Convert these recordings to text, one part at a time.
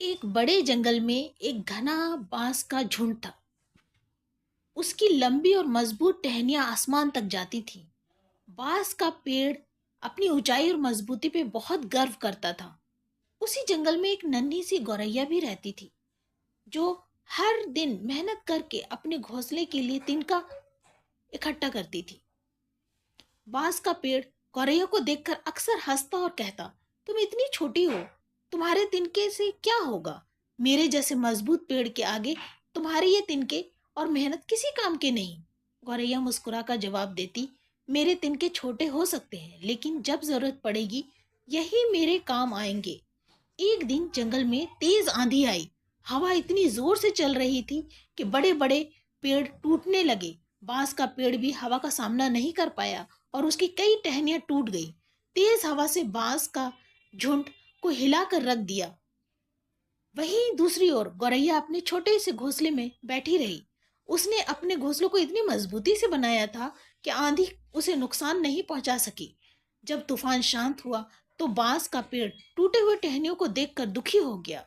एक बड़े जंगल में एक घना बांस का झुंड था। उसकी लंबी और मजबूत टहनियां आसमान तक जाती थीं। बांस का पेड़ अपनी ऊंचाई और मजबूती पे बहुत गर्व करता था। उसी जंगल में एक नन्ही सी गौरैया भी रहती थी, जो हर दिन मेहनत करके अपने घोंसले के लिए तिनका इकट्ठा करती थी। बांस का पेड़ गौरैया को देखकर अक्सर हंसता और कहता, तुम इतनी छोटी हो, तुम्हारे तिनके से क्या होगा? मेरे जैसे मजबूत पेड़ के आगे तुम्हारे ये तिनके और मेहनत किसी काम के नहीं। गौरैया मुस्कुरा कर जवाब देती, मेरे तिनके छोटे हो सकते हैं, लेकिन जब जरूरत पड़ेगी यही मेरे काम आएंगे। एक दिन जंगल में तेज आंधी आई। हवा इतनी जोर से चल रही थी कि बड़े बड़े पेड़ टूटने लगे। बांस का पेड़ भी हवा का सामना नहीं कर पाया और उसकी कई टहनियां टूट गई। तेज हवा से बांस का झुंड को हिलाकर रख दिया। वहीं दूसरी ओर गौरैया अपने छोटे से घोंसले में बैठी रही। उसने अपने घोंसले को इतनी मजबूती से बनाया था कि आंधी उसे नुकसान नहीं पहुंचा सकी। जब तूफान शांत हुआ तो बांस का पेड़ टूटे हुए टहनियों को देखकर दुखी हो गया।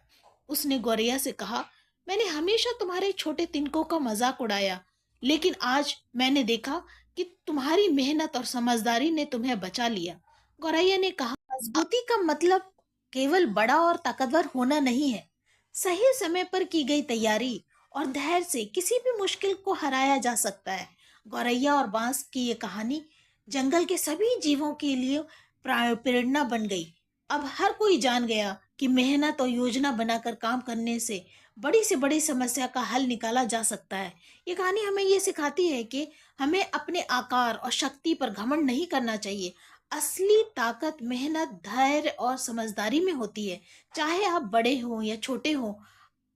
उसने गौरैया से कहा, मैंने हमेशा तुम्हारे छोटे तिनकों का मजाक उड़ाया, लेकिन आज मैंने देखा कि तुम्हारी मेहनत और समझदारी ने तुम्हें बचा लिया। गौरैया ने कहा, मजबूती का मतलब केवल बड़ा और ताकतवर होना नहीं है। सही समय पर की गई तैयारी और धैर्य से किसी भी मुश्किल को हराया जा सकता है। गौरैया और बांस की ये कहानी जंगल के सभी जीवों के लिए प्रेरणा बन गई। अब हर कोई जान गया कि मेहनत और योजना बनाकर काम करने से बड़ी समस्या का हल निकाला जा सकता है। ये कहानी हमें ये सिखाती है कि हमें अपने आकार और शक्ति पर घमंड नहीं करना चाहिए। असली ताकत मेहनत, धैर्य और समझदारी में होती है। चाहे आप बड़े हों या छोटे हों,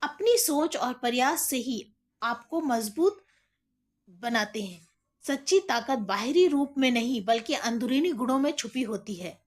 अपनी सोच और प्रयास से ही आपको मजबूत बनाते हैं। सच्ची ताकत बाहरी रूप में नहीं बल्कि अंदरूनी गुणों में छुपी होती है।